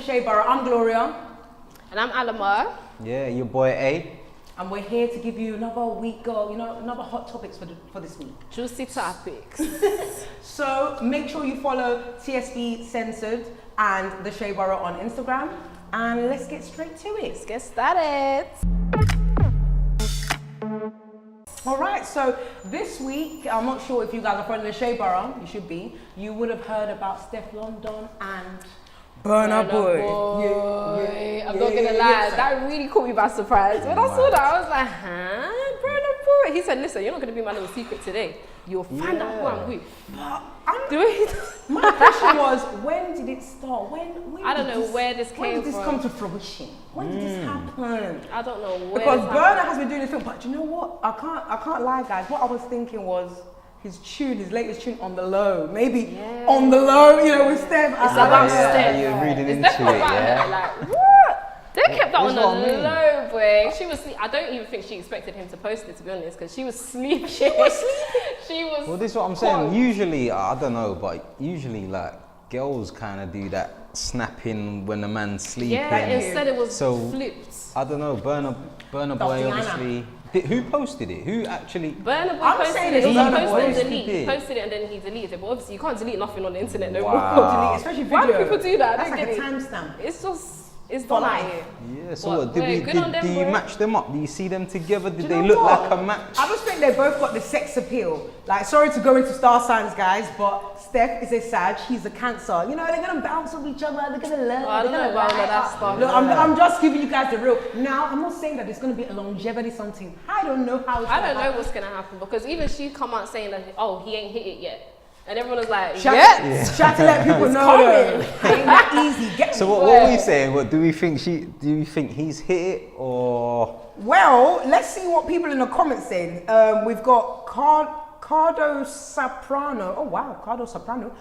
Shea Bar. I'm Gloria. And I'm Alima. Yeah, your boy A. And we're here to give you another week, another hot topics for this week. Juicy topics. So make sure you follow TSB Censored and the Shea Bar on Instagram. And let's get straight to it. Let's get started. All right, so this week, I'm not sure if you guys are following the Shea Bar, you should be. You would have heard about StefflonDon and Burna Boy. I'm not gonna lie, that really caught me by surprise. When I saw that, I was like, huh? Burna Boy. He said, listen, you're not gonna be my little secret today. You'll find out who I'm with. My question was, when did it start? When I don't know where this came from. When did this come to fruition? When did this happen? I don't know where. Because Burna has been doing this film, but you know what? I can't lie, guys. What I was thinking was his latest tune on the low. Maybe on the low, with Steph. It's about Steph. You're reading it's into it, yeah. Her, like, what? They kept that on the low, boy. She was I don't even think she expected him to post it, to be honest, because she was sleeping. She was. Well, this is what I'm saying. Usually, I don't know, but usually, like, girls kind of do that snapping when the man's sleeping. Yeah, instead it was flipped. I don't know, Burna Boy, obviously. Who posted it? Who actually? Burna Boy posted it. He posted it and then he deleted it. But obviously, you can't delete nothing on the internet no more. Delete, especially video. Why do people do that? That's like a timestamp. It's just. It's the life. Yeah, so what, do you match them up? Do you see them together? Did they look like a match? I just think they both got the sex appeal. Like, sorry to go into star signs, guys, but Steph is a Sag, he's a Cancer. They're gonna bounce off each other, they're gonna learn. I don't know about that stuff. Look, I'm just giving you guys the real. Now, I'm not saying that there's gonna be a longevity something. I don't know how it's I don't know what's gonna happen, because even she come out saying that, oh, he ain't hit it yet. And everyone was like, Try to let people know it ain't that easy. So what are we saying? What do you think he's hit it, or? Well, let's see what people in the comments say. We've got Cardo Soprano. Oh wow, Cardo Soprano.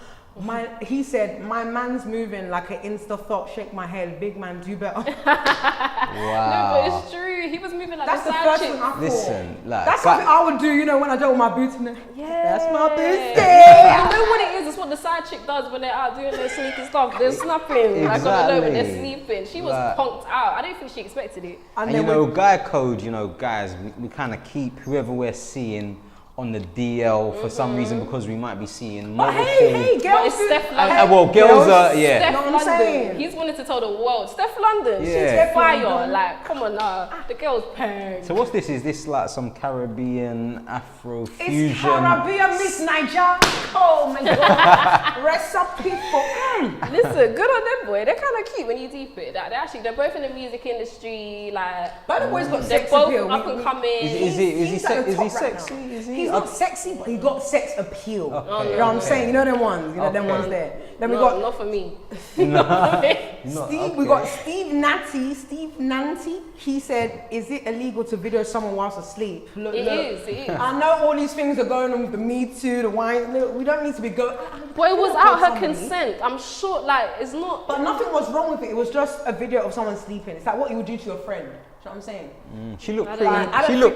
He said, my man's moving like an Insta thought, shake my head, big man, do better. Wow. No, but it's true. He was moving like that's the first chick. thing I thought. Listen, like, that's something I would do, when I don't with my boots in there. Yeah. That's my business. You know what it is? It's what the side chick does when they're out doing their sneaky stuff. They're snapping like on the low when they're sleeping. She was punked out. I don't think she expected it. And guy code, guys, we kind of keep whoever we're seeing on the DL for some reason, because we might be seeing multiple. Hey, girls. But it's StefflonDon. Girls are, yeah. StefflonDon. He's wanted to tell the world. StefflonDon. She's fire. Like, come on now. The girl's paying. So what's this? Is this like some Caribbean Afro fusion? It's Caribbean Miss Niger. Oh my God. Recipe for. Listen, good on them, boy. They're kind of cute when you deep it. They're both in the music industry. Like, Burna Boy's got they're sex both appeal. up and coming. Is he sexy? He's not sexy, but he got sex appeal. Okay. You know what I'm saying? You know them ones. Them ones there. Then we got not for me. Steve. We got Steve Nanty. He said, "Is it illegal to video someone whilst asleep?" Look, It is. I know all these things are going on with the Me Too, the wine. Look, we don't need to be going. But it was out her consent. I'm sure, it's not. But nothing was wrong with it. It was just a video of someone sleeping. It's like what you would do to your friend. You know what I'm saying? She looked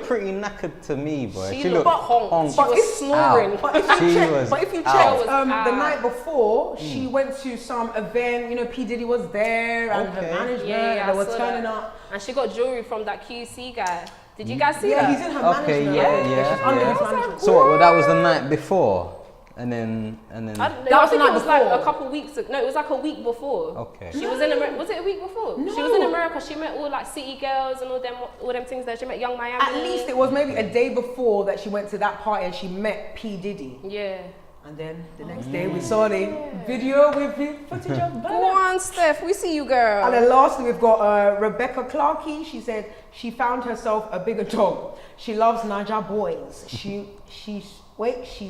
pretty knackered to me, boy. She looked honked. She was snoring. But if you check, the night before, she went to some event. P Diddy was there and her management. They were turning up, and she got jewelry from that QC guy. Did you guys see that? Yeah, he's in her management. She's under his management. So that was the night before. And then I think it was like a couple weeks ago. No, it was like a week before. Okay. She was in America. Was it a week before? No. She was in America. She met all like city girls and all them things there. She met Young Miami. At least it was maybe a day before that she went to that party and she met P Diddy. Yeah. And then the next day we saw the video with the footage of Burna. Go on, Steph. We see you, girl. And then lastly we've got Rebecca Clarkey. She said she found herself a bigger dog. She loves Niger boys. She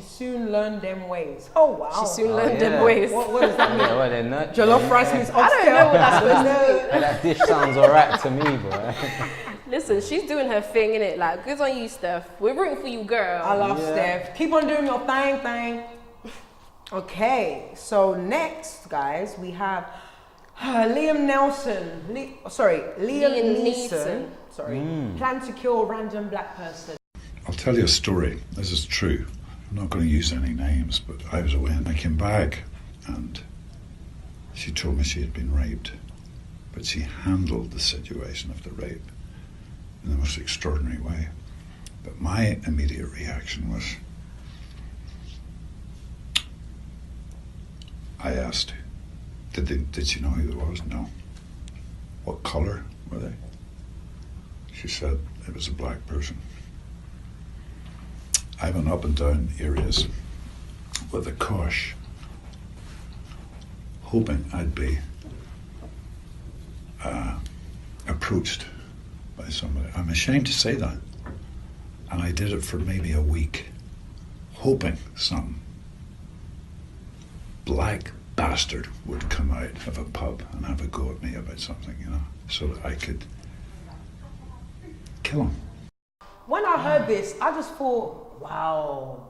soon learned them ways. Oh wow. She soon learned them ways. What does that mean? Yeah, well, they're not. Jollof rice means oxtail. I don't know what that's supposed to mean. That dish sounds alright to me, bro. Listen, she's doing her thing, innit? Like, good on you, Steph. We're rooting for you, girl. I love Steph. Keep on doing your thing. Okay, so next, guys, we have Liam Neeson. Plan to kill a random black person. I'll tell you a story. This is true. I'm not going to use any names, but I was away in a Making bag, and she told me she had been raped. but she handled the situation of the rape in the most extraordinary way. But my immediate reaction was, I asked, did she know who it was? No. What colour were they? She said it was a black person. I went up and down areas with a cosh, hoping I'd be approached by somebody. I'm ashamed to say that. And I did it for maybe a week, hoping some black bastard would come out of a pub and have a go at me about something, you know, so that I could kill him. When I heard this, I just thought, wow.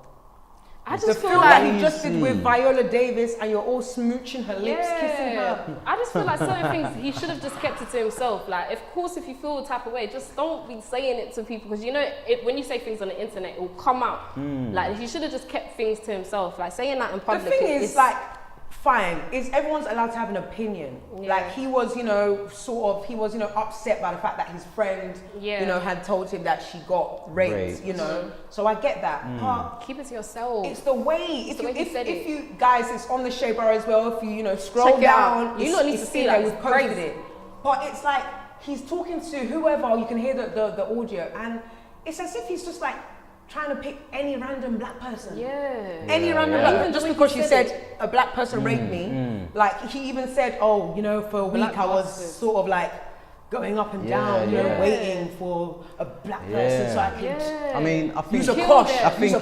I The just feel film like that he just did with Viola Davis and you're all smooching her lips, kissing her. I just feel like certain things he should have just kept it to himself. Like, of course, if you feel the type of way, just don't be saying it to people, because you know, when you say things on the internet, it will come out. Like, he should have just kept things to himself. Like, saying that in public. The thing is, like, fine, everyone's allowed to have an opinion. Like, he was, you know, upset by the fact that his friend, you know, had told him that she got raped, you know. So I get that. But keep it to yourself. it's the way, if you guys, it's on the Shea Bar as well, if you know, scroll Check it down, out. You don't need to see that, we've it's posted crazy. it. But it's like, he's talking to whoever, you can hear the audio, and it's as if he's just like, trying to pick any random black person. Any random black person. Just because she said a black person raped me. Like, he even said, oh, you know, for a week I was sort of like going up and down, you know, waiting for a black person so I could I mean, I think use a cosh. I think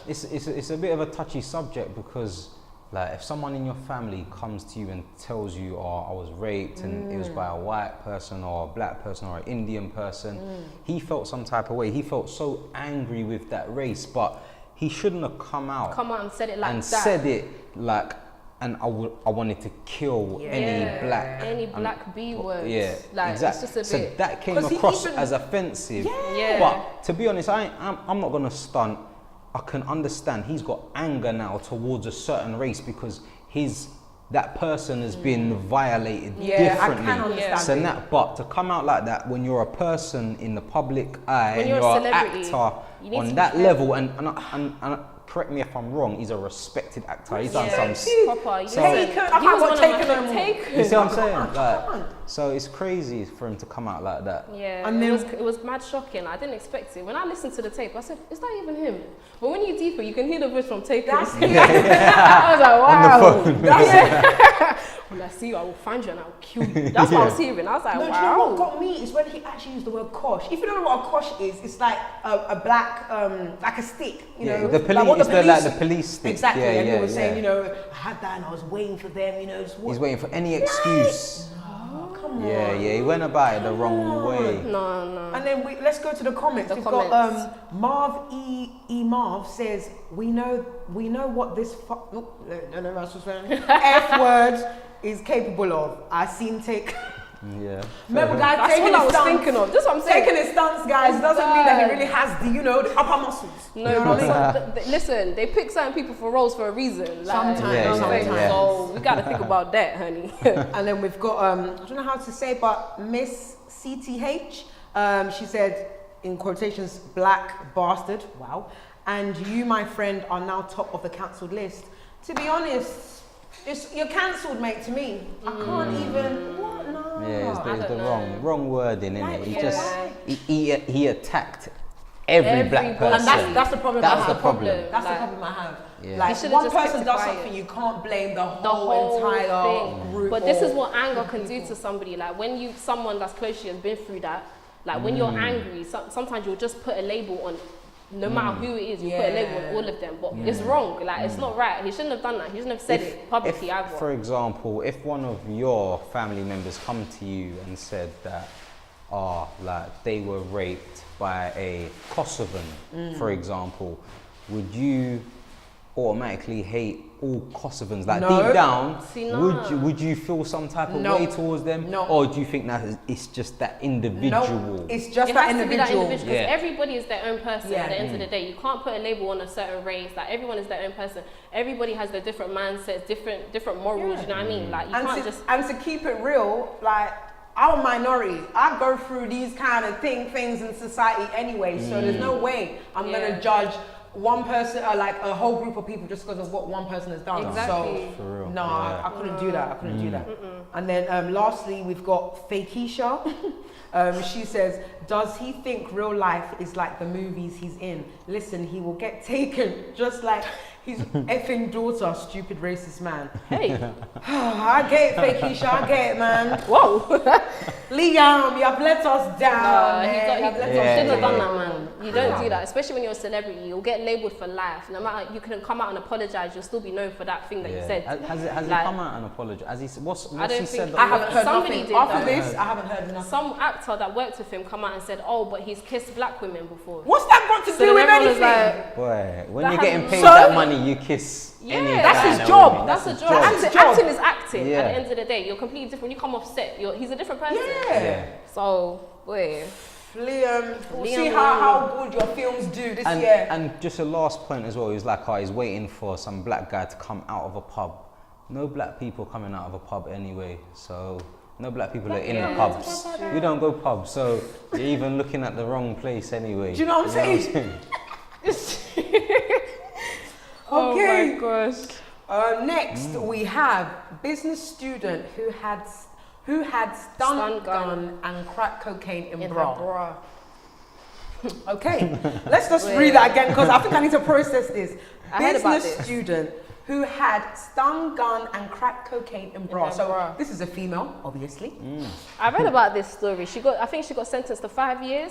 it's a bit of a touchy subject, because like, if someone in your family comes to you and tells you, oh, I was raped and it was by a white person or a black person or an Indian person, he felt some type of way. He felt so angry with that race, but he shouldn't have come out and said it like and that. said it like, and I wanted to kill any black B words. Like, exactly. It's just a so bit. that came across as offensive. But to be honest, I'm not gonna stunt. I can understand he's got anger now towards a certain race because that person has been violated differently. I can understand so that, but to come out like that when you're a person in the public eye and you're an actor on that level, and correct me if I'm wrong, he's a respected actor. He's done some proper. You see what I'm saying? Like, so it's crazy for him to come out like that. And it was mad shocking. I didn't expect it. When I listened to the tape, I said, "Is that even him?" But when you deeper, you can hear the voice from Taken. I was like, "Wow." When I see you, I will find you and I will kill you. That's what I was hearing. I was like, "Wow." Do you know what got me is when he actually used the word kosh. If you don't know what a kosh is, it's like a black, like a stick. You know, the police, like the police stick. Exactly. And he was saying, you know, I had that and I was waiting for them. You know, he's waiting for any excuse. Come on. He went about it the wrong way. No. And then let's go to the comments. We've got Marv Marv says, we know what this F word is capable of. I seen take. Remember, guys, that's what I was thinking of. That's what I'm saying. Taking his stance, guys, doesn't mean that he really has the upper muscles. No, you know what I mean? Listen, they pick certain people for roles for a reason. Like, Sometimes. So we gotta think about that, honey. And then we've got I don't know how to say, but Miss CTH. She said, in quotations, black bastard. Wow. And you, my friend, are now top of the cancelled list. To be honest, you're cancelled, mate, to me. I can't even, what? No. It's the wrong wording, innit? He attacked every black person. And that's the problem. That's the problem. That's the problem I have. Yeah. Like, one person does something, you can't blame the whole entire group. But this is what anger can do to somebody. Like, when someone that's close to you has been through that, like when you're angry, sometimes you'll just put a label on, no matter who it is, you put a label on all of them. But it's wrong. Like, it's not right. He shouldn't have done that. He shouldn't have said it publicly either. For example, if one of your family members come to you and said that, like they were raped by a Kosovan, for example, would you automatically hate all Kosovans? Like No. deep down, See, nah. would you feel some type of No. way towards them? No. Or do you think that it's just that individual? No, it's just It that has to be that individual. individual because Yeah. everybody is their own person Yeah. at the end of the day. You can't put a label on a certain race. Like everyone is their own person. Everybody has their different mindsets, different morals. Yeah. You know what I mean? Like you And can't to, just. and to keep it real, like I'm a minority. I go through these kind of things in society anyway. So there's no way I'm Yeah. gonna judge one person or like a whole group of people just because of what one person has done. Exactly. For real. So no, Yeah. I couldn't do that. I couldn't do that. And then lastly, we've got Fakisha. She says, does he think real life is like the movies he's in? Listen, he will get taken just like his effing daughter, stupid racist man. Hey, I get it, Fakisha, I get it, man. whoa! Liam, you have let us down. He man. You have let us shouldn't have down. done that, man. You don't do that, especially when you're a celebrity. You'll get labelled for life. No matter you can come out and apologise, you'll still be known for that thing that you said. Has he Like- come out and apologized? Has he? What's I don't he said? think- I haven't heard Somebody nothing. did, After though. this, I haven't heard nothing. Some actor that worked with him come out and said, "Oh, but he's kissed black women before." What's that got to So do then with everyone was anything? like, Boy, when That you're has getting paid no- that money, you kiss. Yeah, any That's guy his that job. woman. That's a his job. That's his job. Acting is acting. Yeah. At the end of the day, you're completely different. When you come off set, he's a different person. Yeah. So, wait. Liam, we'll Liam see will- how good your films do this And, year. and just a last point as well, he's like, he's waiting for some black guy to come out of a pub. No black people coming out of a pub anyway, so no black people are in the pubs. We don't go pubs, so you're even looking at the wrong place anyway. Do you know what I'm saying? Okay. Oh my gosh. Next, we have business student who had stun Stun gun gun. and crack cocaine in In her bra. bra. Okay, let's just read that again because I think I need to process this. I heard about Business this. student who had stun gun and crack cocaine in bra. her So bra. this is a female, obviously. I read about this story. I think she got sentenced to 5 years.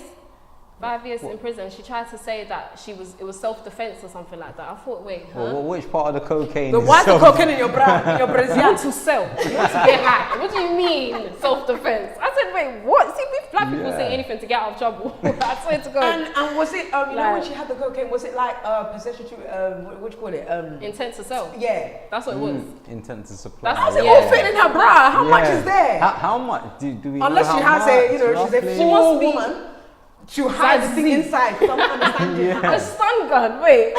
5 years in prison. She tried to say that it was self-defense or something like that. I thought, wait, huh? Well, which part of the cocaine So is why is the self- cocaine in your bra? In your You want brazier? to sell. You want to get high. What do you mean self-defense? I said, wait, what? See, if black people say Yeah. anything to get out of trouble. I swear to God. And was it, you know, when Like- she had the cocaine, was it like possession to, what do you call it? Intent to sell. Yeah. That's what it was. Intent to supply. That's- How's it Yeah. all fitting in her bra? How much is there? How much? Do we Unless know she how has a, you know, much, she's a roughly? full must be- woman to hide the thing inside. So I'm not understanding. Yeah. A stun gun. Wait.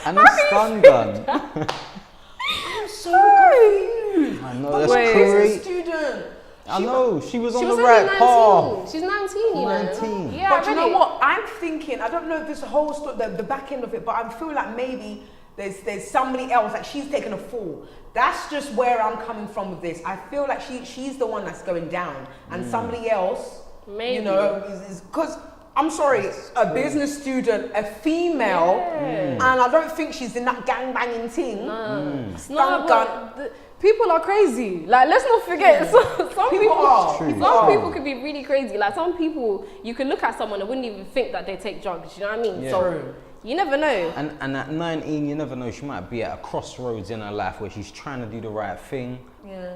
And a stun gun. I'm so confused. I know, But that's wait, crazy. she's a student. I know, she was She on was the only right 19. path. She's 19, you know. 19. Yeah, But I you read know it. what? I'm thinking, I don't know if this whole story, the back end of it, but I feel like maybe there's somebody else, like she's taken a fall. That's just where I'm coming from with this. I feel like she's the one that's going down, and somebody else, Maybe. you know, is because I'm sorry, a business student, a female, and I don't think she's in that gang banging thing. No, Stun gun. people are crazy. Like, let's not forget. Some People are. True. Some people could be really crazy. Like, some people, you can look at someone and wouldn't even think that they take drugs. You know what I mean? Yeah. So True. you never know. And at 19, you never know, she might be at a crossroads in her life where she's trying to do the right thing,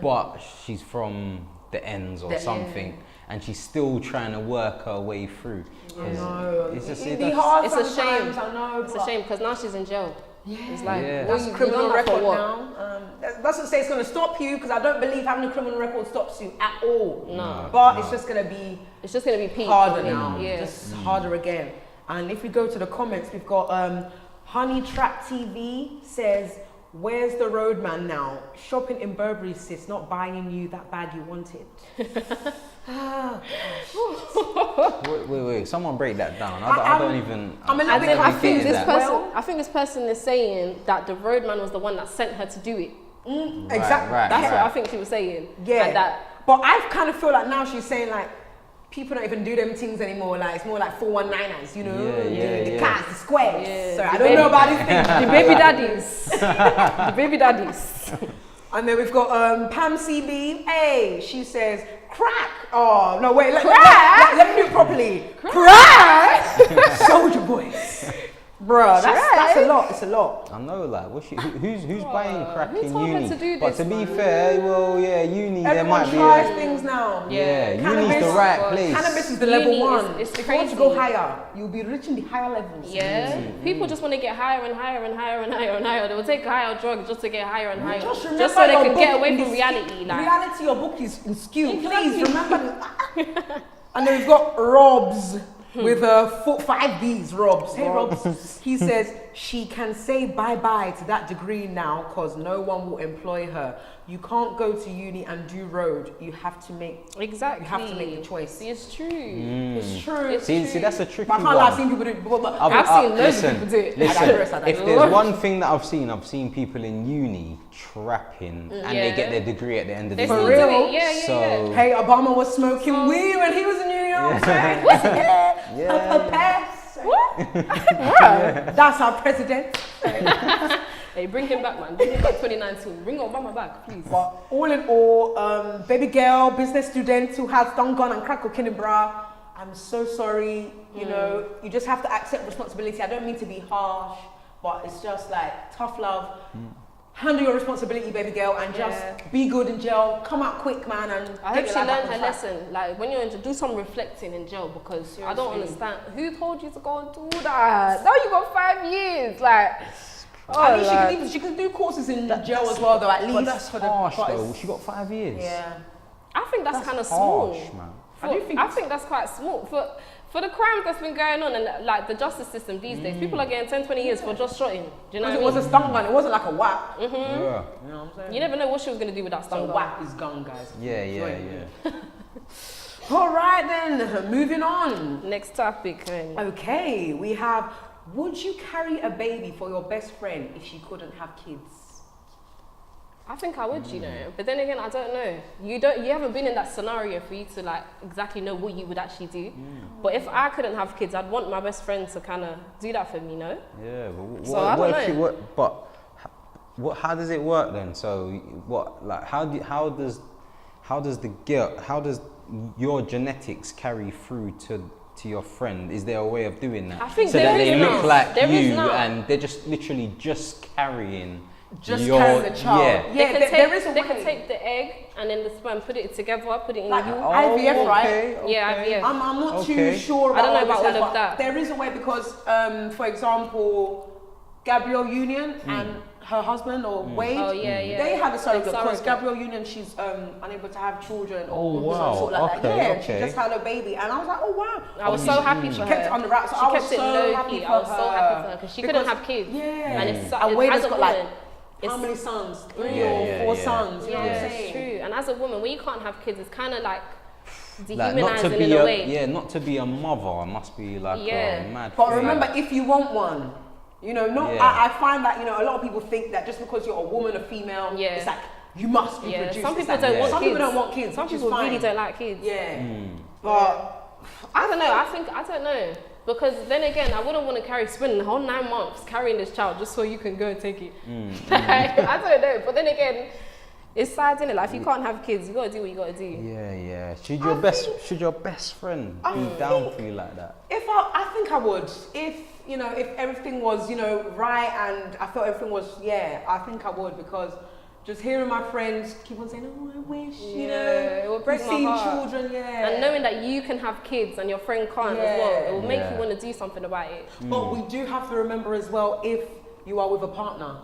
but she's from the ends or something, and she's still trying to work her way through. It's just, It'd be hard It's a sometimes, shame. I know. It's a but shame because now she's in jail. Yeah. It's like, Yeah. what That's you a criminal done that for record what? now. That doesn't say it's going to stop you because I don't believe having a criminal record stops you at all. No. But it's just going to be It's just gonna be peak. harder isn't it? now. Yeah. Just harder again. And if we go to the comments, we've got Honey Trap TV says, "Where's the roadman now? Shopping in Burberry, sis, not buying you that bag you wanted." Wait, someone break that down. I don't even. I'm a little And bit then I confused. think this that. person, Well- I think this person is saying that the roadman was the one that sent her to do it. Exactly. right. That's what I think she was saying. Yeah. And that, But I kind of feel like now she's saying like, people don't even do them things anymore. Like it's more like 419ers, you know, the cats, the squares. Yeah, So the I don't know about these things. the baby daddies. The baby daddies. And then we've got Pam CB. Hey, she says crack. Oh no, wait, let me do it properly. Crack. Soldier boys. Bruh, that's a lot. It's a lot. I know, like, who's buying crack who in told her uni? to do But this, to be man? fair, well, yeah, uni there Everyone might be. tries things now. Yeah, Cannabis- uni's the right place. Cannabis is the Uni level one. is If you want to go crazy. higher, you'll be reaching the higher levels. Yeah, people just want to get higher and higher and higher and higher and higher. They will take higher drugs just to get higher and higher, Just so remember they your can book get away in from the reality. Like, reality, your book is in skew. Exactly. Please remember. And then we've got Robs with 5 Bs. Robs. Hey Robs. He says she can say bye-bye to that degree now because no one will employ her. You can't go to uni and do road. You have to make exactly. You have to make the choice. See, it's true. It's true. See, that's a tricky But I one. can't lie, I've seen people do it. But I've seen loads of people do it. Listen, if there's one thing that I've seen people in uni trapping and they get their degree at the end of the They year. still real? do it. Yeah. So, hey, Obama was smoking weed when he was in New York. That's our president. Hey, bring him back, man. Bring him back 2019. Bring Obama back, please. But all in all, baby girl, business student who has done gun and crack cocaine, bra, I'm so sorry. You know, you just have to accept responsibility. I don't mean to be harsh, but it's just like tough love. Handle your responsibility, baby girl, and just be good in jail. Come out quick, man, and I get hope your she life back learned on her track. lesson. Like, when you're in jail, do some reflecting in jail, because I don't Seriously. understand. Who told you to go and do that? Now you got 5 years. Like, At least she can do courses in jail as well, though. At least but that's for harsh the though. She got 5 years. Yeah. I think that's kind of small. Harsh, man. I think that's quite small. For the crimes that's been going on, and like the justice system these days, people are getting 10, 20 years for just shotting. Do you know Because what it was a stun gun. It wasn't like a whack. Yeah. You know what I'm saying? You never know what she was going to do with that So stun gun. whack is gun, guys. Yeah. All right then, moving on. Next topic. Okay, we have, would you carry a baby for your best friend if she couldn't have kids? I think I would, you know, but then again, I don't know. You haven't been in that scenario for you to like exactly know what you would actually do. But if I couldn't have kids, I'd want my best friend to kind of do that for me, no? Yeah, but So I don't know. How does it work then? So what, like, how does your genetics carry through to your friend? Is there a way of doing that? I think so that they look like There is you now. and they're just literally just carrying Carrying the child. Yeah. There is a They way. can take the egg and then the sperm, put it together, put it in Like you. IVF, right? Okay. Yeah, IVF. I'm not too Okay. sure I about don't know all about this, all of but that. There is a way because, for example, Gabrielle Union and her husband or Wade, Oh, yeah. they had a surrogate because surrogate. Gabrielle Union, she's unable to have children or Oh, wow. some sort like that. Okay, Yeah, and okay. she just had a baby, and I was like, oh wow. I was so happy for She her. kept it on the wraps. She I was kept it so low happy key. for I was so her. happy for her because she couldn't Because- have kids. Yeah. And it's And Wade as has a got woman, like how many sons? 3 Yeah, or yeah, 4 yeah. sons. You know what yeah, I'm it's saying? true. And as a woman, when you can't have kids, it's kind of like Like, not to dehumanizing be in a way. not to be a mother must be like Yeah. a mad But thing. remember, if you want one, you know, Yeah. I find that, you know, a lot of people think that just because you're a woman, a female, Yeah. it's like you must be Yeah, produced. some It's people like, don't want Some kids. people don't want kids. Some which is people really fine. don't like kids. Yeah. But I don't know. I don't know. Because then again, I wouldn't want to spend the whole 9 months carrying this child just so you can go and take it. I don't know. But then again, it's sad, isn't it? Like, if you can't have kids, you gotta do what you gotta do. Yeah. Should your best friend be down for you like that? I think I would. If everything was, right and I felt everything was, I think I would, because just hearing my friends keep on saying, oh, I wish, It will break we've my seen heart. children, And knowing that you can have kids and your friend can't as well, it will make Yeah. you want to do something about it. But we do have to remember as well, if you are with a partner.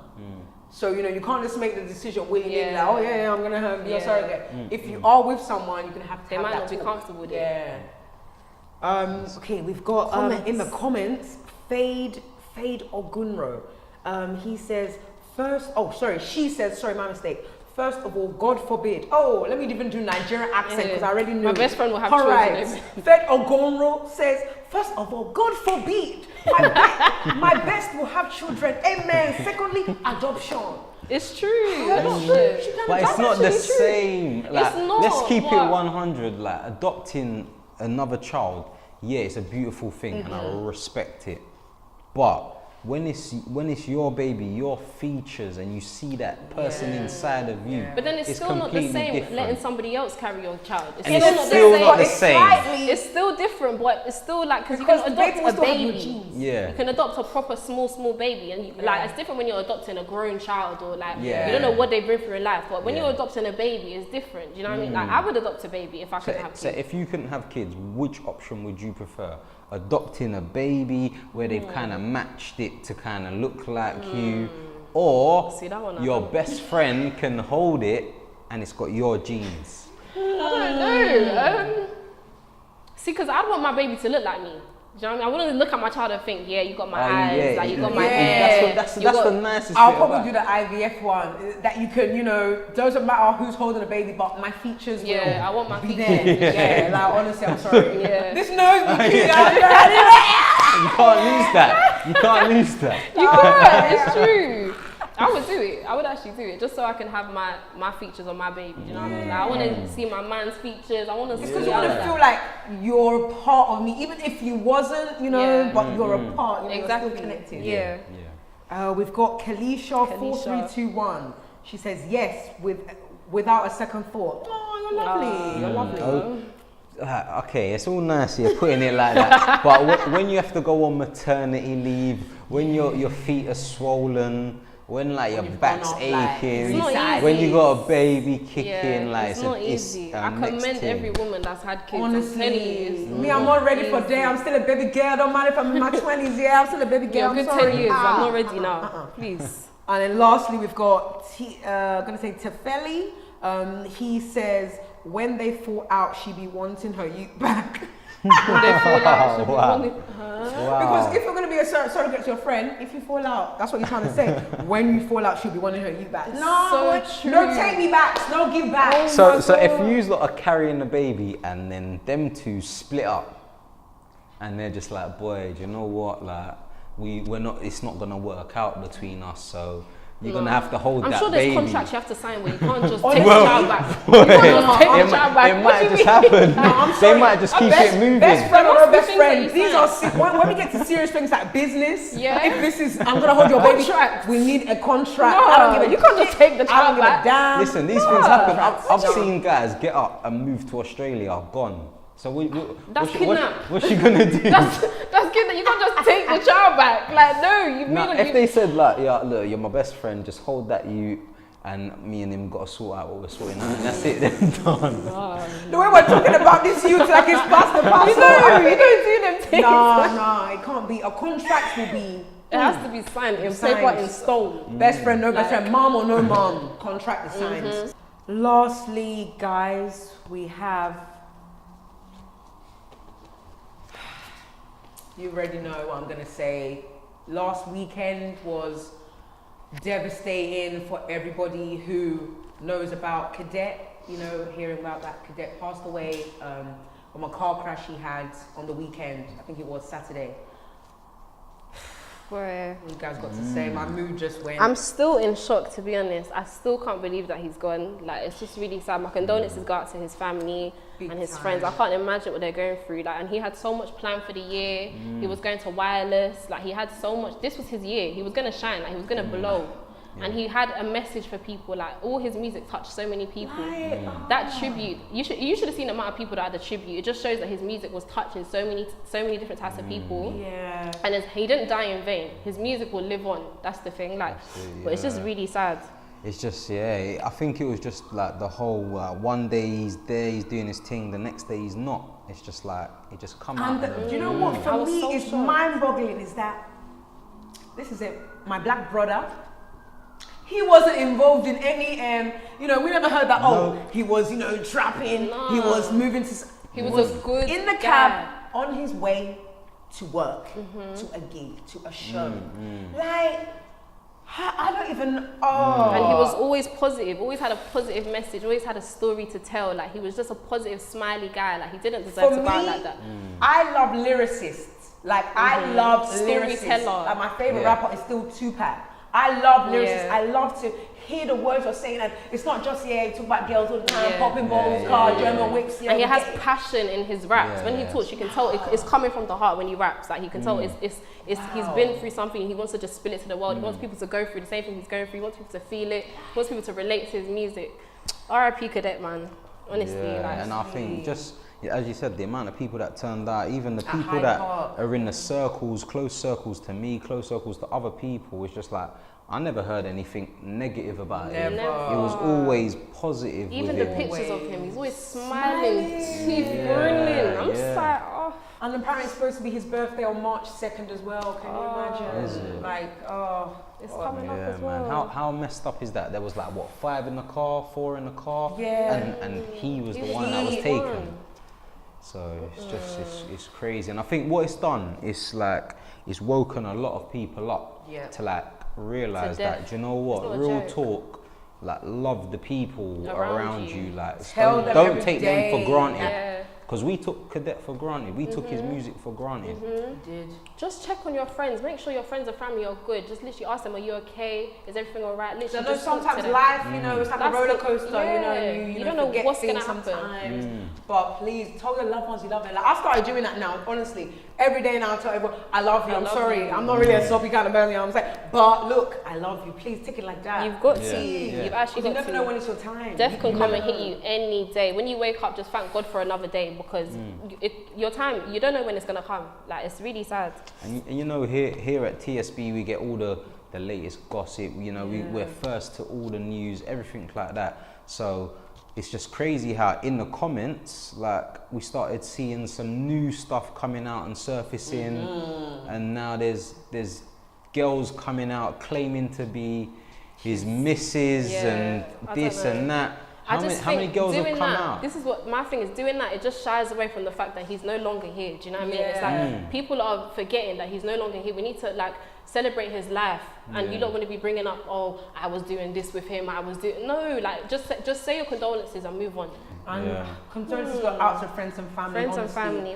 So, you can't just make the decision willy-nilly, Yeah. like, I'm going to have your Yeah. surrogate. If you are with someone, you're going to have to They have might that not be talk. comfortable with it. Yeah. Okay, we've got in the comments, Fade Ogunro. He says, she says, my mistake. First of all, God forbid. Oh, let me even do Nigerian accent because I already know. My best friend will have all children. right. Fed Ogonro says, first of all, God forbid. My best will have children. Amen. Secondly, adoption. It's true. But it's not the actually true. same. Like, It's not, let's keep it but- 100. Like, adopting another child, it's a beautiful thing, and I respect it. But when it's your baby, your features, and you see that person inside of you. But then it's still not the same different. letting somebody else carry your child. It's And still it's not still the same. not the same. It's still different, but it's still like because you Because can the baby will adopt a still have your baby. genes. Yeah. You can adopt a proper small baby, and you, like it's different when you're adopting a grown child or like you don't know what they've been through in life. But when you're adopting a baby, it's different. You know what I mean? Like I would adopt a baby if I could have kids. So if you couldn't have kids, which option would you prefer? Adopting a baby where they've kind of matched it to kind of look like you, or See, that one I your don't. best friend can hold it and it's got your genes? I don't know. See, because I'd want my baby to look like me. Do you know what I mean? I wouldn't look at my child and think, yeah, you got my eyes, like you got my hair. That's you the got- nicest I'll bit probably about do the IVF one that you can, you know, doesn't matter who's holding the baby, but my features will I want my be features. there. Like honestly, I'm sorry. Yeah. This nose be cute. You can't lose that. You can't lose that. You could, it's true. I would do it. I would actually do it just so I can have my features on my baby. You know what I mean? Like, I want to see my man's features. I want to see Because you all want of to feel that. like you're a part of me, even if you wasn't, you know, but you're a part. You know, Exactly. You're still connected. Yeah. We've got Kalisha 4321. She says yes without a second thought. Oh, you're lovely. You're lovely. Okay, it's all nice you're putting it like that, but when you have to go on maternity leave, when your feet are swollen, when like your back's gone off, like, aching, It's not when easy. you got a baby kicking, like it's not easy. I next commend thing. every woman that's had kids. I'm telling you, Honestly, it's me, I'm not ready for day. I'm still a baby girl. I don't mind if I'm in my 20s. Yeah, I'm still a baby girl. yeah, I'm good sorry. 10 years. I'm not ready now. Please. And then lastly, we've got gonna say Tefeli. He says when they fall out, she be wanting her youth back. When they fall out, should be Wow. wanting- Because if you're gonna be a surrogate to your friend, if you fall out, that's what you're trying to say. When you fall out, she'll be wanting her youth back. No, so no true. take me back, no give back. So if you lot are carrying the baby and then them two split up, and they're just like, boy, do you know what? Like we're not. It's not gonna work out between us. So you're gonna have to hold I'm that sure there's baby. contracts you have to sign where you can't just take the child back. You can't just take the child back. It What might do you just mean? happen. I'm They sorry. might just keep it moving. Best friend or What's no the best thing friend? that you These sign? are when we get to serious things like business. Yeah. If this is, I'm gonna hold your baby. Contract. We need a contract. No, I don't give a you can't just shit. take the I child don't give a back. damn. Listen, these things happen. I've seen guys get up and move to Australia, gone. So That's kidnap. what's she gonna do? That's good that you can't just take the child back. Like, no, you Now, really. if they said like, yeah, look, you're my best friend, just hold that you, and me and him got to sort out what we're sorting out, and that's it, then done. The way we're talking about this youth like it's past the past. You don't do them things. No, it can't be. A contract will be It has to be signed in Signed. paper in stone. best friend, no best friend, mom or no mom. Contract is signed. Lastly, guys, we have. You already know what I'm gonna say. Last weekend was devastating for everybody who knows about Cadet. You know, hearing about that Cadet passed away from a car crash he had on the weekend. I think it was Saturday. Where You guys got to say my mood just went. I'm still in shock, to be honest. I still can't believe that he's gone. Like, it's just really sad. My condolences go out to his family Big and his time. friends. I can't imagine what they're going through. Like, and he had so much planned for the year. He was going to wireless. Like, he had so much. This was his year. He was gonna shine. Like, he was gonna blow. And he had a message for people. Like, all his music touched so many people. That tribute, you should have seen the amount of people that had the tribute. It just shows that his music was touching so many different types of people. Yeah. And he didn't die in vain. His music will live on. That's the thing. Like, but it's just really sad. It's just, yeah, I think it was just like the whole, one day he's there, he's doing his thing, the next day he's not. It's just like, it just come out. And do you know what I for was me so is shocked. mind-boggling is that this is it. My black brother, he wasn't involved in any. You know, we never heard that. Oh, he was, you know, trapping. No. He was moving to. He was a good in the guy. cab on his way to work, to a gig, to a show. Like, I don't even. Oh. And he was always positive, always had a positive message, always had a story to tell. Like, he was just a positive, smiley guy. Like, he didn't deserve For to go out me, like that. I love lyricists. Like I love lyricists. Storyteller. Like my favorite Yeah. rapper is still Tupac. I love lyricists. Yeah. I love to hear the words you're saying, and it's not just talk about girls all the time, popping bottles, car, German whips. And he has passion in his raps. When he talks, you can tell it's coming from the heart when he raps. Like, you can tell he's been through something. He wants to just spill it to the world. He wants people to go through the same thing he's going through. He wants people to feel it. He wants people to relate to his music. R.I.P. Cadet, man. Honestly, and I think just as you said, the amount of people that turned out, even the people that are in the circles, close circles to me, close circles to other people, it's just like, I never heard anything negative about it. Never. It was always positive. Even the pictures of him, he's always smiling, teeth grilling. I'm just like, oh. And apparently it's supposed to be his birthday on March 2nd as well. Can you imagine? Is it? Like, it's coming up as well. Man. How messed up is that? There was like, what, 5 in the car, 4 in the car? Yeah. And he was the one that was taken. So it's just, it's crazy. And I think what it's done is like, it's woken a lot of people up to like realize that, do you know what, real talk, like love the people around you. Like, don't take them for granted. Because we took Cadet for granted. We took his music for granted. Did. Just check on your friends. Make sure your friends and family are good. Just literally ask them, are you okay? Is everything all right? Literally, so sometimes life, you know, it's like a roller coaster. You know, don't know what's going to happen. Sometimes. But please, tell your loved ones you love them. Like, I've started doing that now, honestly. Every day now I tell everyone, I love you, I'm sorry. I'm not really a soppy kind of girl, I'm like, but look, I love you. Please take it like that. You've got to. You've actually got to. You never know when it's your time. Death can come and hit you any day. When you wake up, just thank God for another day, because your time, you don't know when it's going to come. Like, it's really sad. And you know, here at TSB, we get all the latest gossip. You know, we're first to all the news, everything like that. So it's just crazy how in the comments, like, we started seeing some new stuff coming out and surfacing, and now there's girls coming out claiming to be his missus and this and that. How many girls have come out? This is what my thing is, doing that, it just shies away from the fact that he's no longer here. Do you know what I mean? It's like people are forgetting that he's no longer here. We need to like celebrate his life, and you don't want to be bringing up, oh, I was doing this with him, no, like just say your condolences and move on. And condolences go out to friends and family.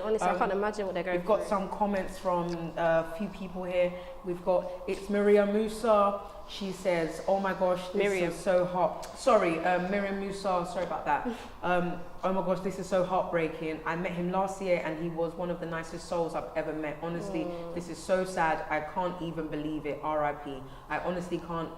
Honestly, I can't imagine what they're going through. We've got some comments from a few people here. We've got, it's Miriam Musa. She says, oh my gosh, this is so hot. Sorry, Miriam Musa, sorry about that. Oh my gosh, this is so heartbreaking. I met him last year and he was one of the nicest souls I've ever met. Honestly, this is so sad. I can't even believe it. R.I.P. I honestly can't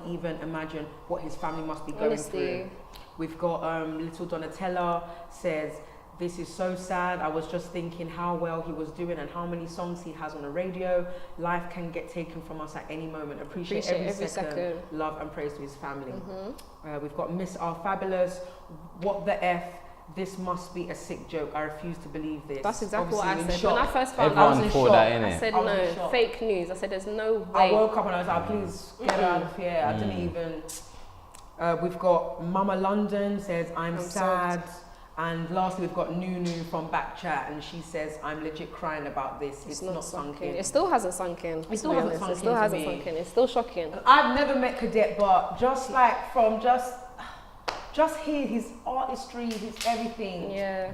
even imagine what his family must be going through. We've got little Donatella says, this is so sad. I was just thinking how well he was doing and how many songs he has on the radio. Life can get taken from us at any moment. Appreciate every second. Love and praise to his family. We've got Miss R Fabulous. What the F? This must be a sick joke. I refuse to believe this. That's exactly what I said. When I first found out, I was in shock. I said no, fake news. I said there's no way. I woke up and I was like, please get out of here. I didn't even. We've got Mama London says, I'm sad. And lastly, we've got Nunu from Backchat, and she says, I'm legit crying about this. It's not sunk in. It still hasn't sunk in. It still hasn't sunk in. It's still shocking. And I've never met Cadet, but just like from just his artistry, his everything. Yeah.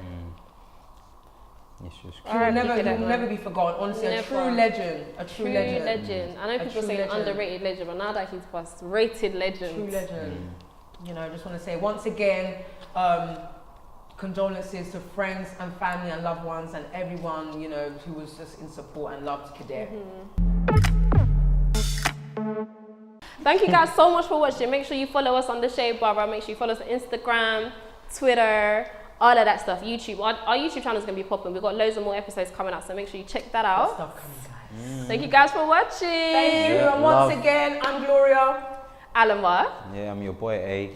It's just he'll never be forgotten. Honestly, a true legend. A true legend. I know people say underrated legend, but now that he's past, rated legend. True legend. You know, I just want to say once again, condolences to friends and family and loved ones and everyone, you know, who was just in support and loved Cadet. Thank you guys so much for watching. Make sure you follow us on The Shade Barbara. Make sure you follow us on Instagram, Twitter, all of that stuff. YouTube. Our YouTube channel is going to be popping. We've got loads of more episodes coming out, so make sure you check that out. Stuff coming, guys. Thank you guys for watching. Thank you. And once again, I'm Gloria. Alima. Yeah, I'm your boy A.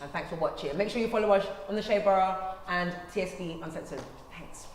And thanks for watching. Make sure you follow us on The Shade Borough and TSB Uncensored. Thanks.